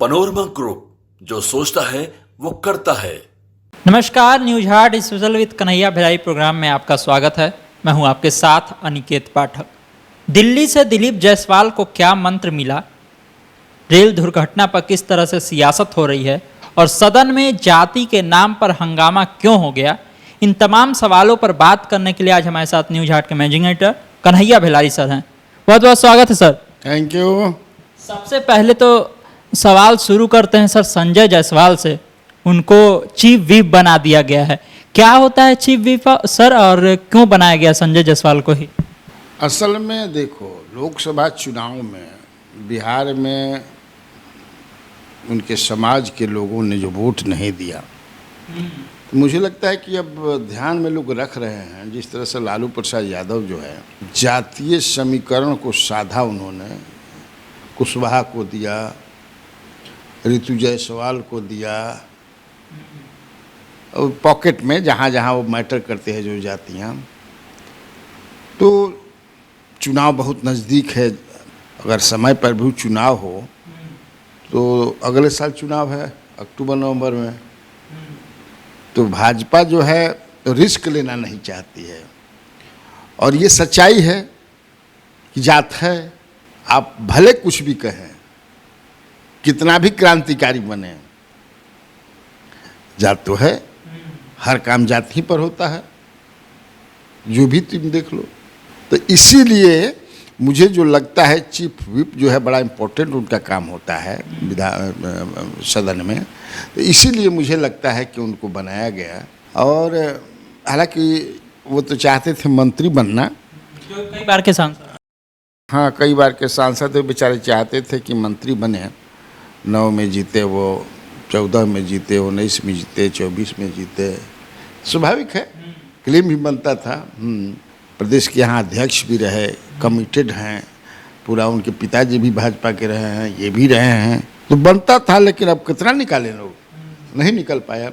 Panorama group, जो सोचता है वो करता है। नमस्कार, news heart special with Kanhaiya Bhilai program में आपका स्वागत है। मैं हूं आपके साथ अनिकेत पाठक। दिल्ली से दिलीप जायसवाल को क्या मंत्र मिला, रेल दुर्घटना पर किस तरह से सियासत हो रही है और सदन में जाति के नाम पर हंगामा क्यों हो गया, इन तमाम सवालों पर बात करने के लिए आज हमारे साथ न्यूज हार्ट के managing editor Kanhaiya Bhilai sir हैं। बहुत बहुत स्वागत है सर। Thank you. सबसे पहले तो सवाल शुरू करते हैं सर संजय जायसवाल से। उनको चीफ व्हिप बना दिया गया है, क्या होता है चीफ व्हिप सर और क्यों बनाया गया संजय जायसवाल को ही? असल में देखो, लोकसभा चुनाव में बिहार में उनके समाज के लोगों ने जो वोट नहीं दिया, तो मुझे लगता है कि अब ध्यान में लोग रख रहे हैं। जिस तरह से लालू प्रसाद यादव जो है जातीय समीकरण को साधा, उन्होंने कुशवाहा को दिया, ऋतु जायसवाल को दिया, और पॉकेट में जहाँ जहाँ वो मैटर करते हैं जो जातियाँ। तो चुनाव बहुत नज़दीक है, अगर समय पर भी चुनाव हो तो अगले साल चुनाव है अक्टूबर नवंबर में, तो भाजपा जो है रिस्क लेना नहीं चाहती है। और ये सच्चाई है कि जात है, आप भले कुछ भी कहें, कितना भी क्रांतिकारी बने, जात तो है, हर काम जात ही पर होता है, जो भी तुम देख लो। तो इसीलिए मुझे जो लगता है चीफ व्हिप जो है बड़ा इम्पोर्टेंट उनका काम होता है सदन में, तो इसीलिए मुझे लगता है कि उनको बनाया गया। और हालांकि वो तो चाहते थे मंत्री बनना, कई बार के सांसद, हाँ कई बार के सांसद बेचारे चाहते थे कि मंत्री बने। 9 में जीते वो, 14 में जीते, 19 में जीते, 24 में जीते, स्वाभाविक है, क्लेम भी बनता था। प्रदेश के यहाँ अध्यक्ष भी रहे, कमिटेड हैं पूरा, उनके पिताजी भी भाजपा के रहे हैं, ये भी रहे हैं, तो बनता था। लेकिन अब कितना निकाले लोग, नहीं निकल पाया।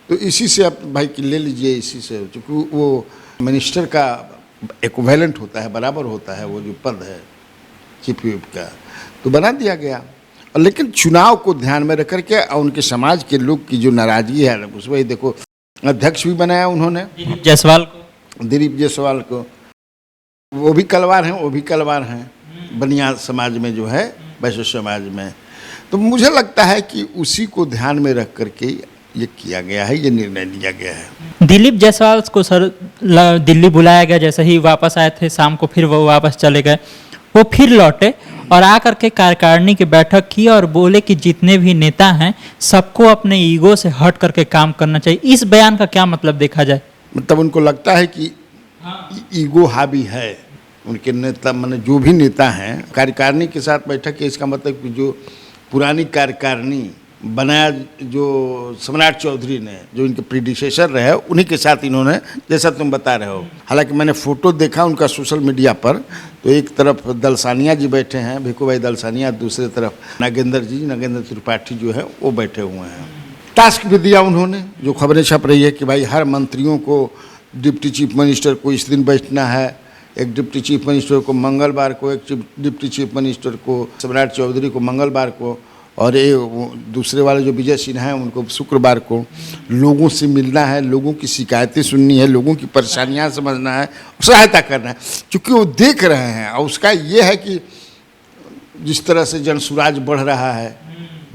तो इसी से अब भाई कि ले लीजिए, इसी से, क्योंकि वो मिनिस्टर का इक्विवेलेंट होता है, बराबर होता है वो जो पद है चीफ व्हिप का, तो बना दिया गया। लेकिन चुनाव को ध्यान में रख करके और उनके समाज के लोग की जो नाराजगी है उस वही देखो, अध्यक्ष भी बनाया उन्होंने दिलीप जायसवाल को, वो भी कलवार हैं, वो भी कलवार हैं बनिया समाज में जो है, वैश्य समाज में। तो मुझे लगता है कि उसी को ध्यान में रख करके ये किया गया है, ये निर्णय लिया गया है। दिलीप जायसवाल को सर दिल्ली बुलाया गया, जैसे ही वापस आए थे शाम को फिर वो वापस चले गए। वो फिर लौटे और आकर के कार्यकारिणी की बैठक की और बोले कि जितने भी नेता हैं सबको अपने ईगो से हट करके काम करना चाहिए। इस बयान का क्या मतलब देखा जाए? मतलब उनको लगता है कि ईगो हावी है उनके नेता, माने जो भी नेता हैं कार्यकारिणी के साथ बैठक है। इसका मतलब कि जो पुरानी कार्यकारिणी बनाया जो सम्राट चौधरी ने, जो इनके प्रीडिसेसर रहे, उन्हीं के साथ इन्होंने, जैसा तुम बता रहे हो। हालांकि मैंने फोटो देखा उनका सोशल मीडिया पर, तो एक तरफ दलसानिया जी बैठे हैं, भिखू भाई दलसानिया, दूसरी तरफ नागेंद्र त्रिपाठी जो है वो बैठे हुए हैं। टास्क भी दिया उन्होंने, जो खबरें छप रही है कि भाई हर मंत्रियों को, डिप्टी चीफ मिनिस्टर को इस दिन बैठना है, एक डिप्टी चीफ मिनिस्टर को मंगलवार को, एक डिप्टी चीफ मिनिस्टर को सम्राट चौधरी को मंगलवार को, और ये दूसरे वाले जो विजय सिन्हा हैं उनको शुक्रवार को लोगों से मिलना है, लोगों की शिकायतें सुननी है, लोगों की परेशानियां समझना है, सहायता करना है। क्योंकि वो देख रहे हैं, और उसका ये है कि जिस तरह से जनसुराज बढ़ रहा है,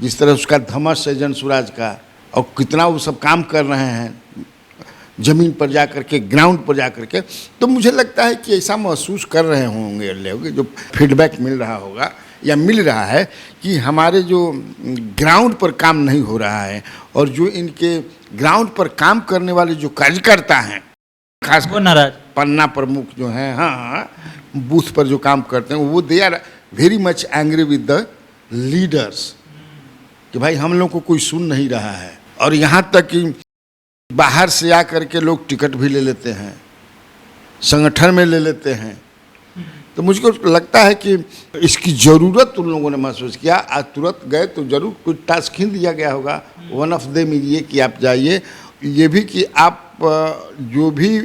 जिस तरह उसका धमस है जनसुराज का, और कितना वो सब काम कर रहे हैं ज़मीन पर जा कर के, ग्राउंड पर जा कर के, तो मुझे लगता है कि ऐसा महसूस कर रहे होंगे लोग, जो फीडबैक मिल रहा होगा या मिल रहा है कि हमारे जो ग्राउंड पर काम नहीं हो रहा है, और जो इनके ग्राउंड पर काम करने वाले जो कार्यकर्ता हैं, खासकर नाराज पन्ना प्रमुख जो हैं, हाँ बूथ पर जो काम करते हैं, वो they are very much angry with the leaders कि भाई हम लोग को कोई सुन नहीं रहा है। और यहाँ तक कि बाहर से आकर के लोग टिकट भी ले लेते हैं, संगठन में ले लेते हैं। तो मुझको लगता है कि इसकी ज़रूरत उन लोगों ने महसूस किया। आज तुरंत गए तो ज़रूर कुछ टास्क ही दिया गया होगा। वन ऑफ देम ये कि आप जाइए, ये भी कि आप जो भी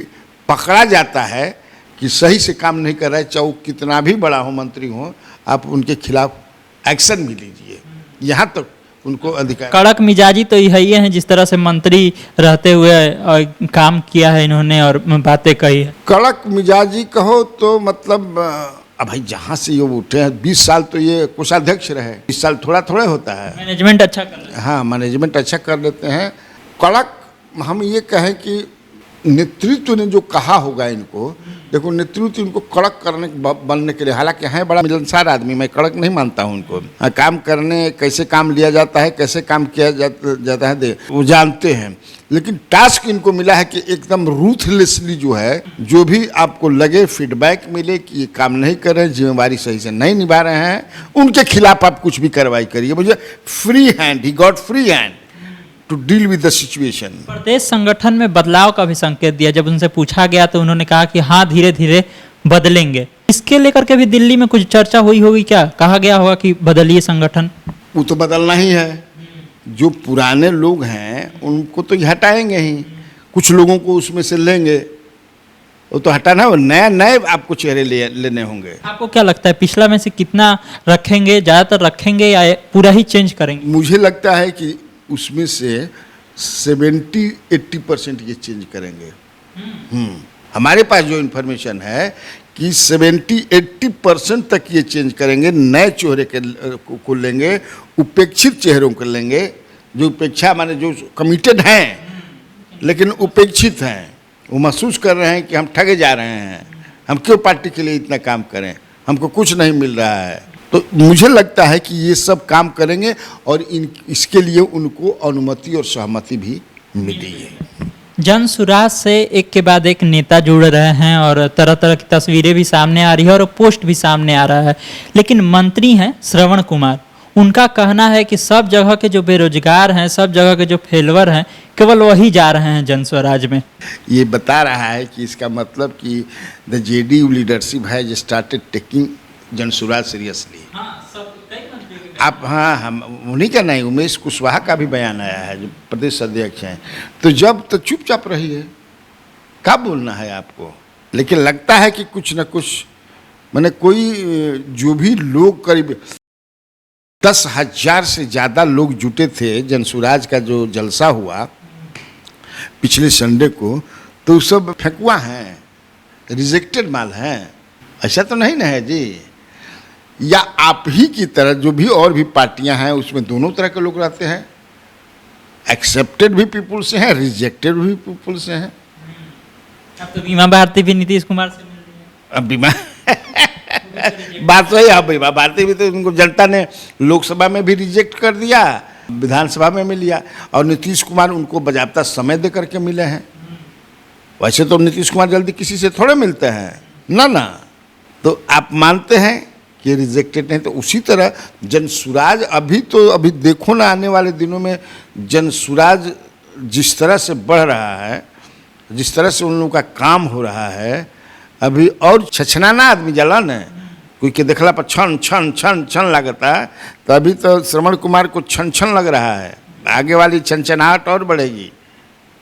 पकड़ा जाता है कि सही से काम नहीं कर रहा है, चाहे कितना भी बड़ा हो, मंत्री हो, आप उनके खिलाफ एक्शन भी लीजिए। यहाँ तक उनको अधिकार। कड़क मिजाजी तो यही है, जिस तरह से मंत्री रहते हुए काम किया है इन्होंने और बातें कही है। कड़क मिजाजी कहो तो मतलब अब भाई जहाँ से ये उठे हैं 20 साल तो ये कोषाध्यक्ष रहे, 20 साल थोड़ा थोड़ा होता है। मैनेजमेंट अच्छा कर रहे हैं। हाँ, मैनेजमेंट अच्छा कर लेते हैं। कड़क हम ये कहें कि नेतृत्व ने जो कहा होगा इनको, देखो नेतृत्व इनको कड़क करने बनने के लिए, हालांकि हैं बड़ा मिलनसार आदमी, मैं कड़क नहीं मानता हूँ उनको। काम करने, कैसे काम लिया जाता है, कैसे काम किया जाता है वो जानते हैं, लेकिन टास्क इनको मिला है कि एकदम रूथलेसली जो है, जो भी आपको लगे फीडबैक मिले कि ये काम नहीं कर रहे हैं, जिम्मेवारी सही से नहीं निभा रहे हैं, उनके खिलाफ आप कुछ भी कार्रवाई करिए। मुझे free hand, he got free hand to deal with the situation. प्रदेश संगठन में बदलाव का भी संकेत दिया। जब उनसे पूछा गया तो उन्होंने कहा कि हाँ धीरे धीरे बदलेंगे। इसके लेकर के भी दिल्ली में कुछ चर्चा हुई होगी क्या? कहा गया होगा कि बदलिए संगठन। वो तो बदलना ही है। जो पुराने लोग हैं उनको तो हटाएंगे ही, कुछ लोगों को उसमें से लेंगे, वो तो हटाना है। नए आपको चेहरे लेने होंगे। आपको क्या लगता है पिछला में से कितना रखेंगे, ज़्यादातर रखेंगे या पूरा ही चेंज करेंगे? मुझे लगता है कि उसमें से 70-80% ये चेंज करेंगे। हमारे पास जो इन्फॉर्मेशन है कि 70-80% तक ये चेंज करेंगे, नए चेहरे को लेंगे, उपेक्षित चेहरों को लेंगे, जो उपेक्षा माने जो कमिटेड हैं लेकिन उपेक्षित हैं, वो महसूस कर रहे हैं कि हम ठगे जा रहे हैं, हम क्यों पार्टी के लिए इतना काम करें, हमको कुछ नहीं मिल रहा है। तो मुझे लगता है कि ये सब काम करेंगे और इसके लिए उनको अनुमति और सहमति भी मिली है। जन सुराज से एक के बाद एक नेता जुड़ रहे हैं और तरह तरह की तस्वीरें भी सामने आ रही है और पोस्ट भी सामने आ रहा है, लेकिन मंत्री हैं श्रवण कुमार, उनका कहना है कि सब जगह के जो बेरोजगार हैं, सब जगह के जो फेलवर हैं, केवल वही जा रहे हैं जन स्वराज में। ये बता रहा है कि इसका मतलब कि the JDU leadership has started taking जन स्वराज सीरियसली। आप हम उन्हीं का नहीं, उमेश कुशवाहा का भी बयान आया है जो प्रदेश अध्यक्ष हैं। तो जब तो चुपचाप रहिए, क्या बोलना है आपको। लेकिन लगता है कि कुछ न कुछ मैंने कोई जो भी लोग करीब 10,000 से ज़्यादा लोग जुटे थे जनसुराज का जो जलसा हुआ पिछले संडे को, तो सब फेंकुआ हैं, रिजेक्टेड माल हैं। ऐसा तो नहीं ना है जी। या आप ही की तरह जो भी और भी पार्टियां हैं उसमें दोनों तरह के लोग रहते हैं, एक्सेप्टेड भी पीपुल से हैं, रिजेक्टेड भी पीपुल से हैं। अब तो बीमा भारती भी नीतीश कुमार से मिल रही है। अब बीमा बात वही है, बीमा भारती भी तो उनको जनता ने लोकसभा में भी रिजेक्ट कर दिया, विधानसभा में मिल लिया, और नीतीश कुमार उनको बजाबता समय दे करके मिले हैं। वैसे तो नीतीश कुमार जल्दी किसी से थोड़े मिलते हैं ना। तो आप मानते हैं कि रिजेक्टेड नहीं, तो उसी तरह जनसुराज अभी देखो ना, आने वाले दिनों में जनसुराज जिस तरह से बढ़ रहा है, जिस तरह से उन लोगों का काम हो रहा है, अभी और छछनाना आदमी जलन है, कोई के देखला पर छन छन छन छन लगता है, तो अभी तो श्रवण कुमार को छन छन लग रहा है, आगे वाली छनछनाहट और बढ़ेगी,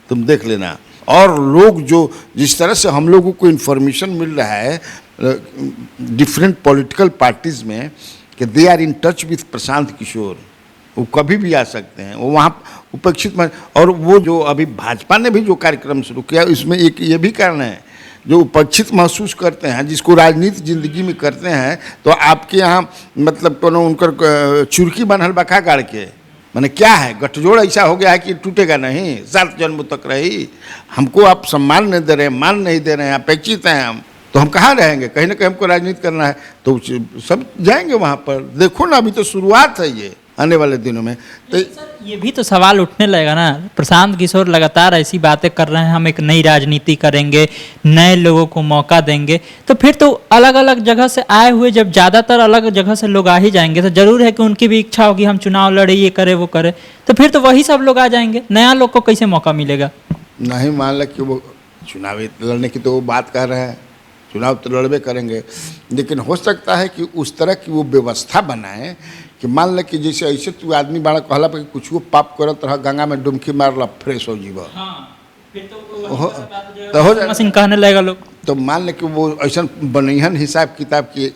तुम देख लेना। और लोग जो जिस तरह से हम लोगों को इन्फॉर्मेशन मिल रहा है डिफरेंट पॉलिटिकल पार्टीज़ में कि they are in touch with Prashant Kishor, वो कभी भी आ सकते हैं, वो वहाँ उपेक्षित। और वो जो अभी भाजपा ने भी जो कार्यक्रम शुरू किया, इसमें एक ये भी कारण है, जो उपेक्षित महसूस करते हैं, जिसको राजनीति जिंदगी में करते हैं, तो आपके यहाँ मतलब तो उनकर चुरकी बनल बखा गाड़ के, मैंने क्या है, गठजोड़ ऐसा हो गया है कि टूटेगा नहीं, 7 जन्म तक रही। हमको आप सम्मान नहीं दे रहे हैं, मान नहीं दे रहे हैं, अपेक्षित हैं हम, तो हम कहाँ रहेंगे। कहीं ना कहीं हमको राजनीति करना है, तो सब जाएंगे वहाँ पर। देखो ना, अभी तो शुरुआत है ये, आने वाले दिनों में तो ये भी तो सवाल उठने लगेगा ना। प्रशांत किशोर लगातार ऐसी बातें कर रहे हैं, हम एक नई राजनीति करेंगे, नए लोगों को मौका देंगे, तो फिर तो अलग अलग जगह से आए हुए जब ज़्यादातर अलग जगह से लोग आ ही जाएंगे, तो जरूर है कि उनकी भी इच्छा होगी हम चुनाव लड़े, ये करे वो करे, तो फिर तो वही सब लोग आ जाएंगे, नया लोग को कैसे मौका मिलेगा। नहीं मान लो कि वो चुनाव लड़ने की तो वो बात कर रहे हैं, चुनाव तो लड़बे करेंगे, लेकिन हो सकता है कि उस तरह की वो व्यवस्था बनाए कि मान ल कि जैसे ऐसे तू आदमी बड़ा कहला पर कुछ वो पाप करत रह, गंगा में डुमकी मारला फ्रेश हो जीवा, तो हो जाए कहने लगेगा लोग। तो मान ल कि वो ऐसा बनैहन हिसाब किताब की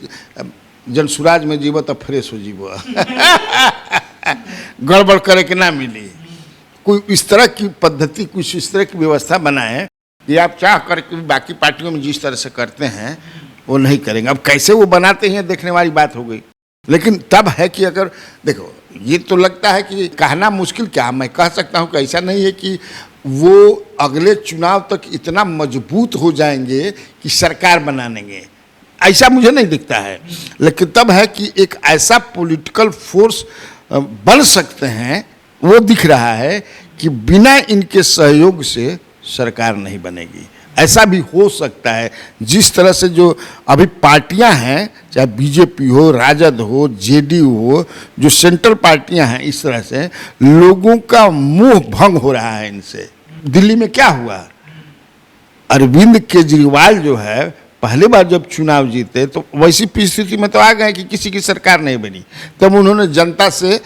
जनसुराज में जीव तो फ्रेश हो जीव गड़बड़ करे के ना मिली। कोई इस तरह की पद्धति, कुछ इस तरह की व्यवस्था बनाए कि आप चाह करके बाकी पार्टियों में जिस तरह से करते हैं वो नहीं करेंगे। अब कैसे वो बनाते हैं देखने वाली बात हो गई। लेकिन तब है कि अगर देखो, ये तो लगता है कि कहना मुश्किल, क्या मैं कह सकता हूँ कि ऐसा नहीं है कि वो अगले चुनाव तक इतना मजबूत हो जाएंगे कि सरकार बना लेंगे, ऐसा मुझे नहीं दिखता है। लेकिन तब है कि एक ऐसा पॉलिटिकल फोर्स बन सकते हैं, वो दिख रहा है कि बिना इनके सहयोग से सरकार नहीं बनेगी। ऐसा भी हो सकता है। जिस तरह से जो अभी पार्टियां हैं, चाहे बीजेपी हो, राजद हो, जेडीयू हो, जो सेंट्रल पार्टियां हैं, इस तरह से लोगों का मुंह भंग हो रहा है इनसे। दिल्ली में क्या हुआ, अरविंद केजरीवाल जो है पहली बार जब चुनाव जीते तो वैसी परिस्थिति में तो आ गए कि किसी की सरकार नहीं बनी। तब उन्होंने जनता से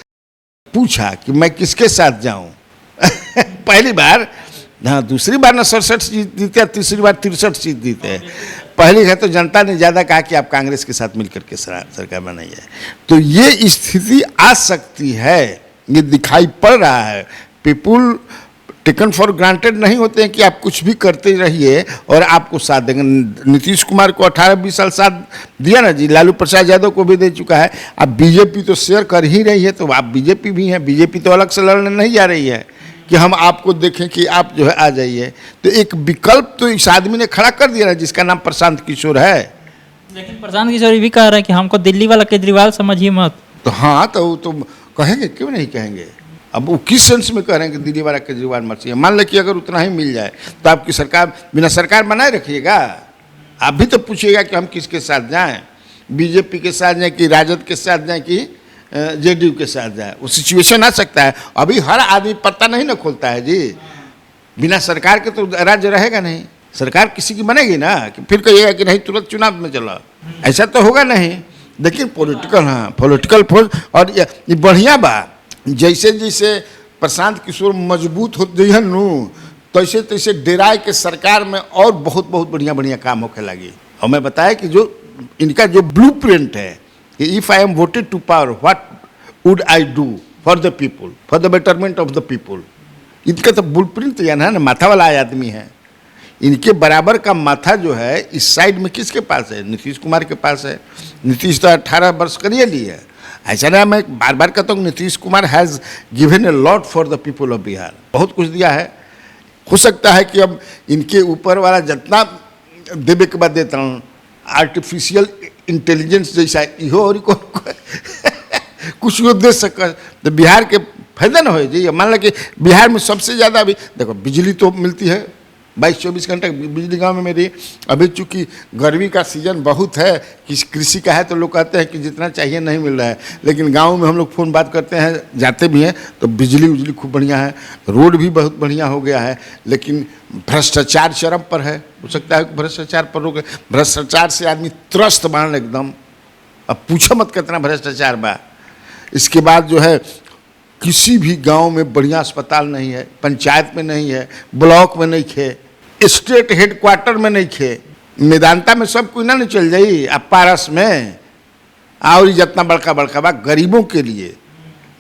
पूछा कि मैं किसके साथ जाऊं। पहली बार, हाँ, दूसरी बार ना 67 सीट जीते, तीसरी बार 63 सीट जीते। पहली है तो जनता ने ज़्यादा कहा कि आप कांग्रेस के साथ मिलकर के सरकार बनाइए। तो ये स्थिति आ सकती है, ये दिखाई पड़ रहा है। पीपुल टेकन फॉर ग्रांटेड नहीं होते हैं कि आप कुछ भी करते रहिए और आपको साथ देंगे। नीतीश कुमार को 18-20 साल साथ दिया ना जी, लालू प्रसाद यादव को भी दे चुका है। अब बीजेपी तो शेयर कर ही रही है, तो आप बीजेपी भी हैं। बीजेपी तो अलग से लड़ने नहीं जा रही है कि हम आपको देखें कि आप जो है आ जाइए। तो एक विकल्प तो इस आदमी ने खड़ा कर दिया है जिसका नाम प्रशांत किशोर है। लेकिन प्रशांत किशोर ये भी कह रहे हैं कि हमको दिल्ली वाला केजरीवाल समझिए मत। तो हाँ, तो वो तो कहेंगे, क्यों नहीं कहेंगे। अब वो किस सेंस में कह रहे हैं कि दिल्ली वाला केजरीवाल मत चाहिए। मान लें कि अगर उतना ही मिल जाए तो आपकी सरकार बिना सरकार बनाए रखिएगा। आप भी तो पूछिएगा कि हम किसके साथ जाएं, बीजेपी के साथ जाएं कि राजद के साथ जाएं कि जेडीयू के साथ जाए। वो सिचुएशन आ सकता है। अभी हर आदमी पत्ता नहीं ना खोलता है जी। बिना सरकार के तो राज्य रहेगा नहीं। सरकार किसी की बनेगी ना कि फिर कहिएगा कि नहीं तुरंत चुनाव में चला, ऐसा तो होगा नहीं। देखिए पॉलिटिकल, हाँ, पॉलिटिकल फोर्स। और ये बढ़िया बात, जैसे जैसे प्रशांत किशोर मजबूत होते हैं नु, तैसे तैसे डेराय के सरकार में और बहुत बहुत बढ़िया बढ़िया काम होने लगी। और मैं बताया कि जो इनका जो ब्लूप्रिंट है, if I am voted to power what would I do for the people, for the betterment of the people. इनका तो ब्लूप्रिंट तो यानी ना, माथा वाला आदमी है। इनके बराबर का माथा जो है इस साइड में किसके पास है, नीतीश कुमार के पास है। नीतीश तो 18 वर्ष करिए ली है। ऐसा ना, मैं बार बार कहता हूँ Nitish Kumar has given a lot for the people of Bihar, बहुत कुछ दिया है। हो सकता है कि अब इनके ऊपर वाला जितना देवे के बाद देता हूँ, आर्टिफिशियल इंटेलिजेंस जैसा इहो और कुछ वो दे सक तो बिहार के फायदा ना हो जी। मान लो कि बिहार में सबसे ज़्यादा अभी देखो बिजली तो मिलती है 22-24 घंटे बिजली गांव में मेरी। अभी चूँकि गर्मी का सीजन बहुत है, कृषि का है, तो लोग कहते हैं कि जितना चाहिए नहीं मिल रहा है। लेकिन गांव में हम लोग फ़ोन बात करते हैं, जाते भी हैं, तो बिजली खूब बढ़िया है, रोड भी बहुत बढ़िया हो गया है। लेकिन भ्रष्टाचार चरम पर है। हो सकता है भ्रष्टाचार पर रोक, भ्रष्टाचार से आदमी त्रस्त बाढ़ एकदम। अब पूछो मत कितना भ्रष्टाचार बा। इसके बाद जो है किसी भी गांव में बढ़िया अस्पताल नहीं है, पंचायत में नहीं है, ब्लॉक में नहीं खे, स्टेट हेडक्वार्टर में नहीं खे, मेदांता में सब कोई ना चल जाई, अब पारस में और जितना बड़का बड़का बा गरीबों के लिए,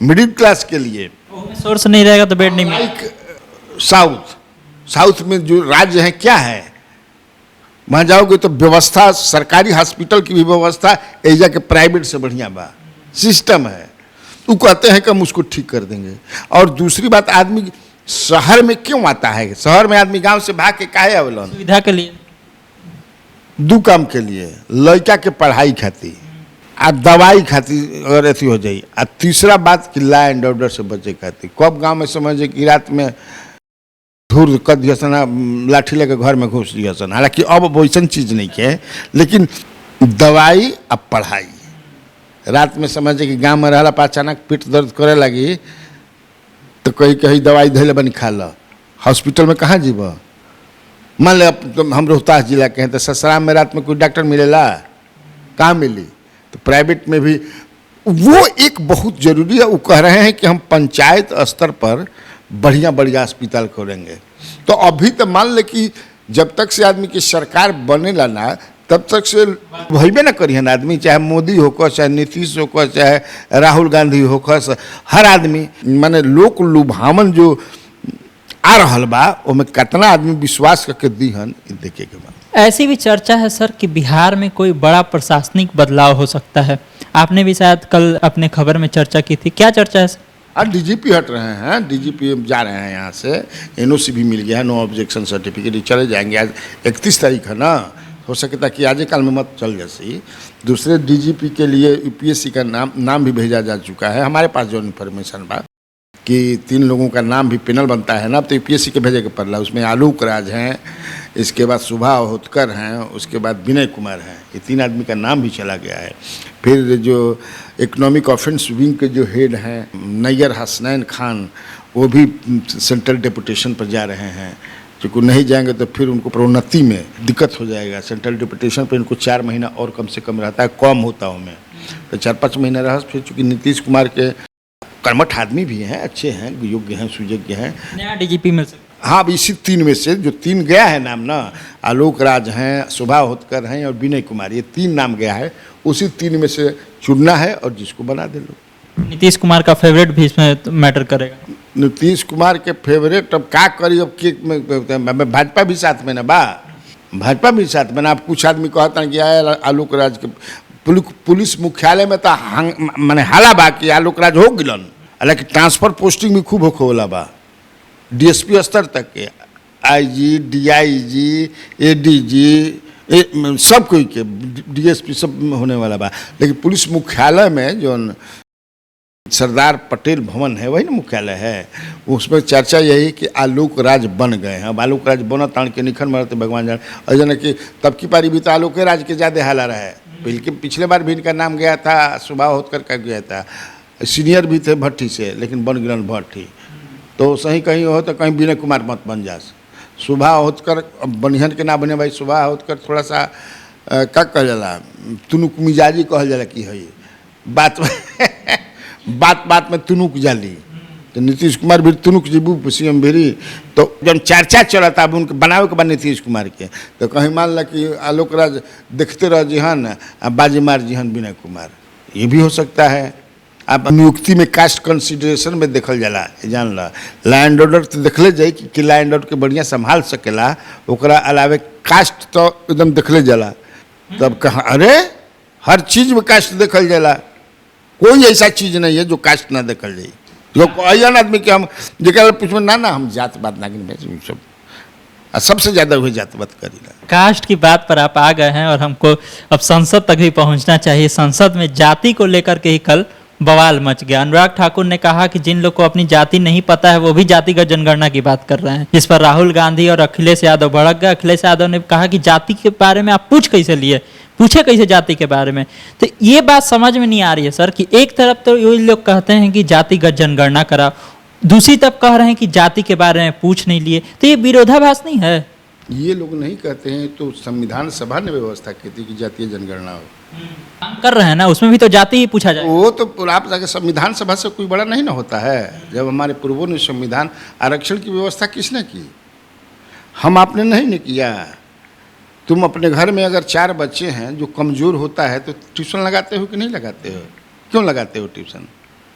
मिडिल क्लास के लिए। सोर्स नहीं रहेगा तो बेड नहीं मिलेगा। साउथ में जो राज्य है क्या है, वहाँ जाओगे तो व्यवस्था, सरकारी हॉस्पिटल की भी व्यवस्था एजा के प्राइवेट से बढ़िया बा, सिस्टम है। वो कहते हैं कि हम उसको ठीक कर देंगे। और दूसरी बात, आदमी शहर में क्यों आता है? शहर में आदमी गांव से भाग के काहे आवेलन? सुविधा के लिए, दो काम के लिए, लड़का के पढ़ाई खातिर आ दवाई खातिर अगर ऐसी हो जाए। आ तीसरा बात कि लॉ एंड ऑर्डर से बचे खातिर। कब गांव में समझे कि रात में धूर कर दिया सना, लाठी लेकर घर में घुस दिया सन। हालांकि अब वैसन चीज़ नहीं है, लेकिन दवाई अब पढ़ाई। रात में समझे कि गांव में रहला पर अचानक पेट दर्द करे लगी तो कहीं दवाई धैले बनी खा लो। हॉस्पिटल में कहाँ जीव? मान ले तो हम रोहतास जिला के हैं, तो ससुराल में रात में कोई डॉक्टर मिलेला? कहाँ मिली? तो प्राइवेट में भी वो एक बहुत जरूरी है। वो कह रहे हैं कि हम पंचायत स्तर पर बढ़िया बढ़िया अस्पताल खोलेंगे। तो अभी तो मान ले कि जब तक से आदमी की सरकार बनेला ना, तब तक से भइबे ना करिहन आदमी, चाहे मोदी होकर, चाहे नीतीश होकर, चाहे राहुल गांधी होकर, हर आदमी माने लोक लुभावन जो आ रहल बा ओमे कितना आदमी विश्वास करके दीहन देखे के बा। ऐसी भी चर्चा है सर कि बिहार में कोई बड़ा प्रशासनिक बदलाव हो सकता है। आपने भी शायद कल अपने खबर में चर्चा की थी, क्या चर्चा है सर? डीजीपी हट रहे हैं, डीजीपी जा रहे हैं यहाँ से, एनओसी भी मिल गया है, नो ऑब्जेक्शन सर्टिफिकेट, चले जाएंगे। आज 31 तारीख है ना, हो सकता कि आज कल में मत चल जैसी। दूसरे डीजीपी के लिए यूपीएससी का नाम भी भेजा जा चुका है। हमारे पास जो इन्फॉर्मेशन बा कि 3 लोगों का नाम भी पैनल बनता है ना, तो यूपीएससी के भेजे के पड़ रहा। उसमें आलोक राज हैं, इसके बाद सुभा होतकर हैं, उसके बाद विनय कुमार हैं। ये 3 आदमी का नाम भी चला गया है। फिर जो इकोनॉमिक ऑफेंस विंग के जो हेड हैं नैयर हसनैन खान, वो भी सेंट्रल डेपुटेशन पर जा रहे हैं। क्योंकि नहीं जाएंगे तो फिर उनको प्रोन्नति में दिक्कत हो जाएगा। सेंट्रल डेपुटेशन पर इनको 4 महीना और कम से कम रहता है, कम होता उनमें तो 4-5 महीना रहा। फिर चूँकि नीतीश कुमार के कर्मठ आदमी भी हैं, अच्छे हैं, योग्य हैं, सुयोग्य हैं, नया डीजीपी मिल सकता है। हाँ, अब इसी 3 में से जो 3 गया है नाम ना, आलोक राज हैं, सुभा होतकर हैं और विनय कुमार, ये 3 नाम गया है। उसी 3 में से चुनना है और जिसको बना दे लो। नीतीश कुमार का फेवरेट भी इसमें मैटर करेगा। नीतीश कुमार के फेवरेट अब क्या करी, अब के भाजपा भी साथ में ना बा, भाजपा भी साथ में ना। अब कुछ आदमी कहता है कि आया आलोक राज के पुलिस मुख्यालय में तो माने हाला बा कि आलोक राज हो गिलन, हालांकि ट्रांसफर पोस्टिंग भी खूब होला बा, डीएसपी स्तर तक के, आईजी, डीआईजी, एडीजी, सब कोई के, डीएसपी सब होने वाला बा। लेकिन पुलिस मुख्यालय में जो सरदार पटेल भवन है, वही ना मुख्यालय है, उसमें चर्चा यही कि आलोक राज बन गए हैं। अब आलोक राज बना तान के निखन मारते भगवान जान। और जाने कि तब की पारी भी तो आलोक राज के ज़्यादा हाला रहा है। बल्कि पिछले बार भी इनका नाम गया था, सुबह होतकर का गया था, सीनियर भी थे भट्टी से, लेकिन बन गिरन भट्टी। तो सही कहीं हो तो कहीं विनय कुमार मत बन जा। सुबह होतकर बनिहन के ना बने भाई, सुबह होतकर थोड़ा सा क्या कह जाला, तुनुक मिजाजी कहल जाला कि है बात में तुनुक जाली। तो नीतीश कुमार भी तुनुक जीबू सीएम भेरी, तो जब चर्चा चला था अब उनके बनावे के बाद नीतीश कुमार के, तो कहीं मान ला कि आलोक राज देखते रह जिहन बाजी मार जिहन विनय कुमार, ये भी हो सकता है। आप नियुक्ति में कास्ट कंसिडरेशन में देखल जाला, जान ला लैंड ऑर्डर तो देखले जाए कि लैंड ऑर्डर के बढ़िया संभाल सकेला, ओकरा अलावे कास्ट तो एकदम देखले जाला। तब कहाँ अरे हर चीज में कास्ट देखल जाला, कोई ऐसा चीज नहीं है जो कास्ट ना देखल जाए। जो अन आदमी के हम जरा पूछो ना हम जात बात ना सब सबसे ज्यादा हुए जात बात करी। कास्ट की बात पर आप आ गए हैं और हमको अब संसद तक भी पहुंचना चाहिए। संसद में जाति को लेकर के ही कल बवाल मच गया। अनुराग ठाकुर ने कहा कि जिन लोग को अपनी जाति नहीं पता है वो भी जातिगत जनगणना की बात कर रहे हैं, जिस पर राहुल गांधी और अखिलेश यादव भड़क गए। अखिलेश यादव ने कहा कि जाति के बारे में आप पूछे कैसे जाति के बारे में। तो ये बात समझ में नहीं आ रही है सर कि एक तरफ तो ये लोग कहते हैं कि जातिगत जनगणना करा, दूसरी तरफ कह रहे हैं कि जाति के बारे में पूछ नहीं लिए, तो ये विरोधाभास नहीं है? ये लोग नहीं कहते हैं तो संविधान सभा ने व्यवस्था की थी कि जातीय जनगणना हो, कर रहे हैं ना, उसमें भी तो जाति ही पूछा जाए। वो तो आप जाके संविधान सभा से कोई बड़ा नहीं ना होता है। जब हमारे पूर्वों ने संविधान आरक्षण की व्यवस्था किसने की? हम आपने नहीं किया। तुम अपने घर में अगर 4 बच्चे हैं जो कमजोर होता है तो ट्यूशन लगाते हो कि नहीं लगाते हो? क्यों लगाते हो ट्यूशन?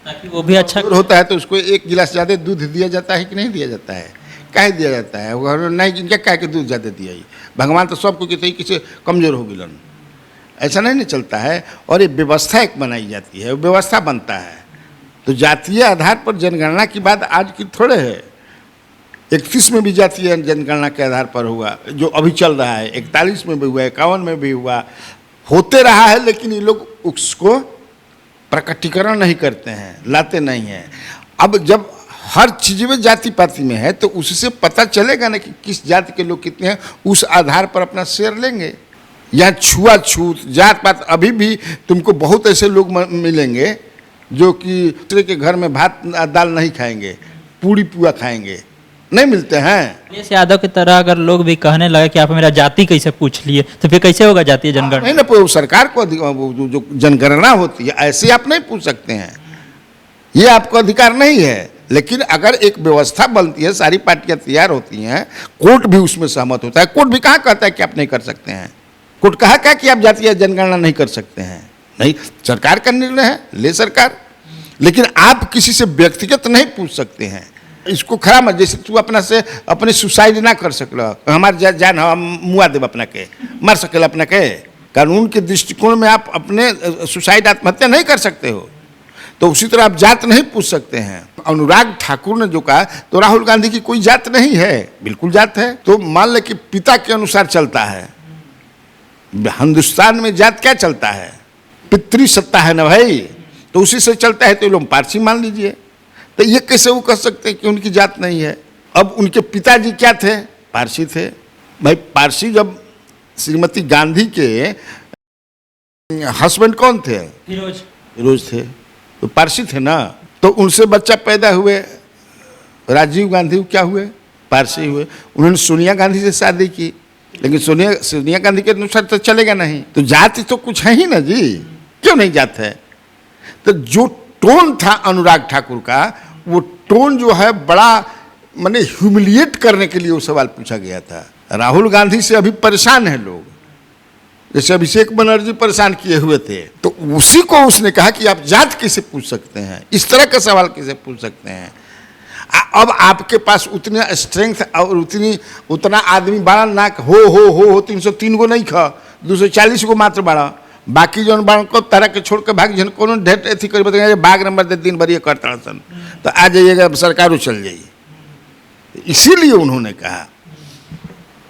ताकि वो भी अच्छा होता है तो उसको 1 गिलास ज़्यादा दूध दिया जाता है कि नहीं दिया जाता है? काहे दिया जाता है? वो घर नहीं इनका काहे के दूध ज़्यादा दिया ही, भगवान तो सबको कहते हैं किसी कमजोर हो गिलन, ऐसा नहीं चलता है। और ये व्यवस्था एक बनाई जाती है, व्यवस्था बनता है। तो जातीय आधार पर जनगणना की बात आज की थोड़े है। 31 में भी जातीय जनगणना के आधार पर हुआ, जो अभी चल रहा है, 41 में भी हुआ, 51 में भी हुआ, होते रहा है। लेकिन ये लोग उसको प्रकटीकरण नहीं करते हैं, लाते नहीं हैं। अब जब हर चीज़ में जाति पाति में है तो उससे पता चलेगा ना कि किस जाति के लोग कितने हैं, उस आधार पर अपना शेयर लेंगे। या छुआछूत जात पात, अभी भी तुमको बहुत ऐसे लोग मिलेंगे जो कि दूसरे के घर में भात दाल नहीं खाएंगे, पूरी पुआ खाएंगे, नहीं मिलते हैं। अखिलेश यादव की तरह अगर लोग भी कहने लगे कि आप मेरा जाति कैसे पूछ लिए, तो फिर कैसे होगा जातीय जनगणना? नहीं ना, सरकार को जो जनगणना होती है ऐसे आप नहीं पूछ सकते हैं, ये आपको अधिकार नहीं है। लेकिन अगर एक व्यवस्था बनती है, सारी पार्टियां तैयार होती हैं, कोर्ट भी उसमें सहमत होता है। कोर्ट भी कहाँ कहता है कि आप नहीं कर सकते हैं? कोर्ट कहा क्या कि आप जातीय जनगणना नहीं कर सकते हैं? नहीं, सरकार का निर्णय है, ले सरकार, लेकिन आप किसी से व्यक्तिगत नहीं पूछ सकते हैं। इसको खरा मत, जैसे तू अपना से अपने सुसाइड ना कर सकला, हमारे जान हम मुआ देव अपना के, मार सकेला अपना के। कानून के दृष्टिकोण में आप अपने सुसाइड आत्महत्या नहीं कर सकते हो, तो उसी तरह आप जात नहीं पूछ सकते हैं। अनुराग ठाकुर ने जो कहा, तो राहुल गांधी की कोई जात नहीं है, बिल्कुल जात है। तो मान ले कि पिता के अनुसार चलता है, हिंदुस्तान में जात क्या चलता है? पितृ सत्ता है ना भाई, तो उसी से चलता है। तो लोग पारसी मान लीजिए, तो ये कैसे वो कह सकते हैं कि उनकी जात नहीं है? अब उनके पिताजी क्या थे? पारसी थे भाई। पारसी, जब श्रीमती गांधी के हस्बैंड कौन थे? फिरोज थे, तो पारसी थे ना। तो उनसे बच्चा पैदा हुए, राजीव गांधी क्या हुए? पारसी हुए। उन्होंने सोनिया गांधी से शादी की, लेकिन सोनिया गांधी के अनुसार तो चलेगा नहीं। तो जाति तो कुछ है ही ना जी, क्यों नहीं जात है? तो जो टोन था अनुराग ठाकुर का, वो टोन जो है बड़ा माने ह्यूमिलिएट करने के लिए वो सवाल पूछा गया था। राहुल गांधी से अभी परेशान है लोग, जैसे अभिषेक बनर्जी परेशान किए हुए थे। तो उसी को उसने कहा कि आप जात कैसे पूछ सकते हैं, इस तरह का सवाल कैसे पूछ सकते हैं? अब आपके पास उतने स्ट्रेंथ और उतना आदमी बड़ा ना हो 303 गो नहीं खा, 240 गो मात्र बड़ा, बाकी जो बड़ा को तरह के छोड़ के भाग जन कोनो ढेर अथी कर बताएंगे भाग नंबर दे दिन भरिए करता सन, तो आ जाइएगा सरकारों चल जाइए। इसीलिए उन्होंने कहा।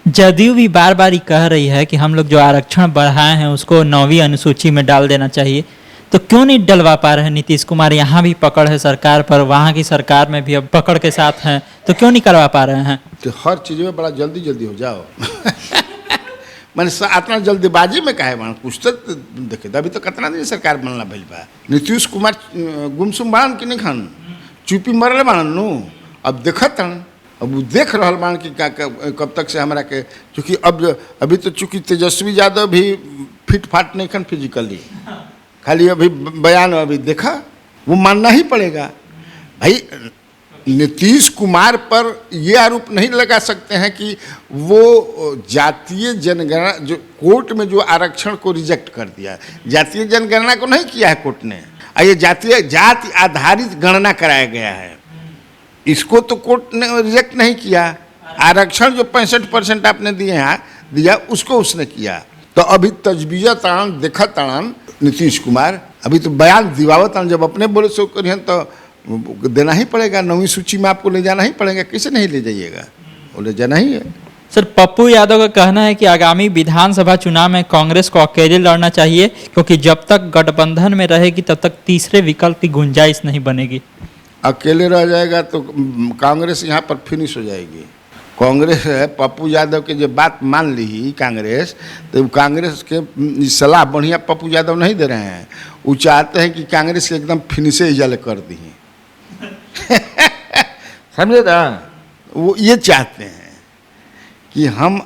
जदयू भी बार बार ही कह रही है कि हम लोग जो आरक्षण बढ़ाए हैं उसको 9वीं अनुसूची में डाल देना चाहिए, तो क्यों नहीं डलवा पा रहे हैं नीतीश कुमार? यहाँ भी पकड़ है सरकार पर, वहाँ की सरकार में भी अब पकड़ के साथ हैं, तो क्यों नहीं करवा पा रहे हैं? तो हर चीज़ में बड़ा जल्दी हो जाओ मैंने इतना जल्दीबाजी में कहे बना कुछ तो देखे। अभी तो कितना दिन सरकार बनना भइल बा। नीतीश कुमार गुमसुम बाड़न कि नहीं खान, चुपी मरल बाड़न नु। अब देखत अब वो देख रहा बाण कि कब तक से हमारा के, चूँकि अब अभी तो चूँकि तेजस्वी यादव भी फिट फाट नहीं खन फिजिकली, खाली अभी बयान अभी देखा, वो मानना ही पड़ेगा भाई। नीतीश कुमार पर ये आरोप नहीं लगा सकते हैं कि वो जातीय जनगणना, जो कोर्ट में जो आरक्षण को रिजेक्ट कर दिया, जातीय जनगणना को नहीं किया है कोर्ट ने, ये जाति आधारित गणना कराया गया है, इसको तो कोर्ट ने रिजेक्ट नहीं किया। आरक्षण जो 65% आपने दिया उसको उसने किया। तो अभी तजबीजा तान देखा तान नीतीश कुमार अभी तो बयान दिवावत, जब अपने बोले सो करिए तो देना ही पड़ेगा, 9वीं सूची में आपको ले जाना ही पड़ेगा, कैसे नहीं ले जाइएगा, वो ले जाना ही है। सर, पप्पू यादव का कहना है कि आगामी विधानसभा चुनाव में कांग्रेस को अकेले लड़ना चाहिए, क्योंकि जब तक गठबंधन में रहेगी तब तक तीसरे विकल्प की गुंजाइश नहीं बनेगी। अकेले रह जाएगा तो कांग्रेस यहाँ पर फिनिश हो जाएगी। कांग्रेस है, पप्पू यादव के जो बात मान ली कांग्रेस, तो कांग्रेस के सलाह बढ़िया पप्पू यादव नहीं दे रहे हैं। वो चाहते हैं कि कांग्रेस के एकदम फिनिशे इजाले कर दी समझे ना? वो ये चाहते हैं कि हम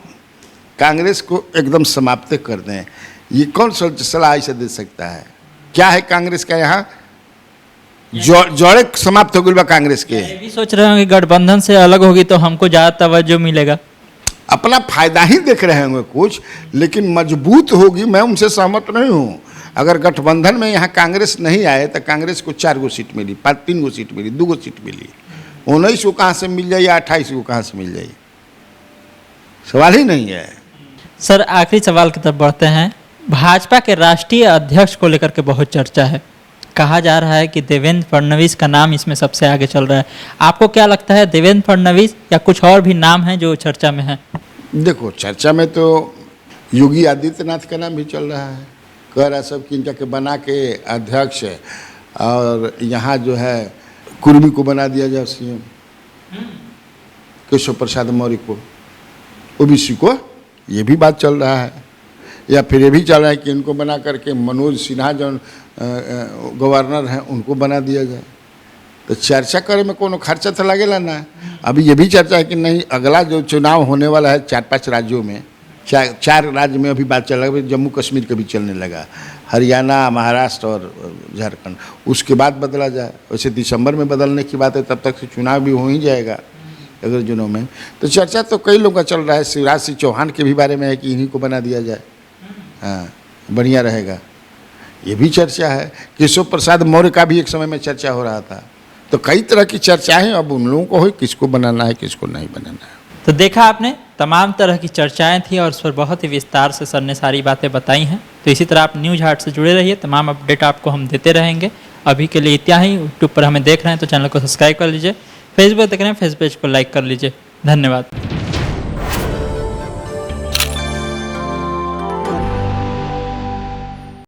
कांग्रेस को एकदम समाप्त कर दें। ये कौन सलाह ऐसे दे सकता है? क्या है कांग्रेस का यहाँ जोड़े समाप्त हो गई कांग्रेस के। ये भी सोच रहे होंगे गठबंधन से अलग होगी तो हमको ज़्यादा तवज्जो मिलेगा। अपना फायदा ही देख रहे होंगे कुछ, लेकिन मजबूत होगी, मैं उनसे सहमत नहीं हूँ। अगर गठबंधन में यहाँ कांग्रेस नहीं आए तो कांग्रेस को 4 गो सीट मिली, 3 गो सीट मिली, 2 गो सीट मिली, 19 को कहाँ से मिल जाए या 28 को कहाँ से मिल जाए, सवाल ही नहीं है। सर, आखिरी सवाल की तरफ बढ़ते हैं। भाजपा के राष्ट्रीय अध्यक्ष को लेकर के बहुत चर्चा है, कहा जा रहा है कि देवेंद्र फडणवीस का नाम इसमें सबसे आगे चल रहा है। आपको क्या लगता है, देवेंद्र फडणवीस या कुछ और भी नाम है जो चर्चा में है? देखो, चर्चा में तो योगी आदित्यनाथ का नाम भी चल रहा है, कह रहा सब कि इनका के बना के अध्यक्ष, और यहाँ जो है कुर्मी को बना दिया जाए सीएम, केशव प्रसाद मौर्य को, ओबीसी को, ये भी बात चल रहा है। या फिर ये भी चल रहा है कि इनको बना करके मनोज सिन्हा जो गवर्नर हैं उनको बना दिया जाए। तो चर्चा करे में कोनो खर्चा तो लगेला ना। अभी ये भी चर्चा है कि नहीं, अगला जो चुनाव होने वाला है 4-5 राज्यों में, 4 राज्य में अभी बात चल रहा है, जम्मू कश्मीर का भी चलने लगा, हरियाणा, महाराष्ट्र और झारखंड, उसके बाद बदला जाए। वैसे दिसंबर में बदलने की बात है, तब तक से चुनाव भी हो ही जाएगा अगर जुनों में। तो चर्चा तो कई लोगों का चल रहा है, शिवराज सिंह चौहान के भी बारे में है कि इन्हीं को बना दिया जाए। हाँ, बढ़िया रहेगा। ये भी चर्चा है। केशव प्रसाद मौर्य का भी एक समय में चर्चा हो रहा था। तो कई तरह की चर्चाएं अब उन लोगों को हो, किसको बनाना है किसको नहीं बनाना है। तो देखा आपने, तमाम तरह की चर्चाएं थी और उस पर बहुत ही विस्तार से सर ने सारी बातें बताई हैं। तो इसी तरह आप न्यूज़ हाट से जुड़े रहिए, तमाम अपडेट आपको हम देते रहेंगे। अभी के लिए इतना ही। यूट्यूब पर हमें देख रहे हैं तो चैनल को सब्सक्राइब कर लीजिए, फेसबुक देख रहे हैं फेस पेज को लाइक कर लीजिए। धन्यवाद।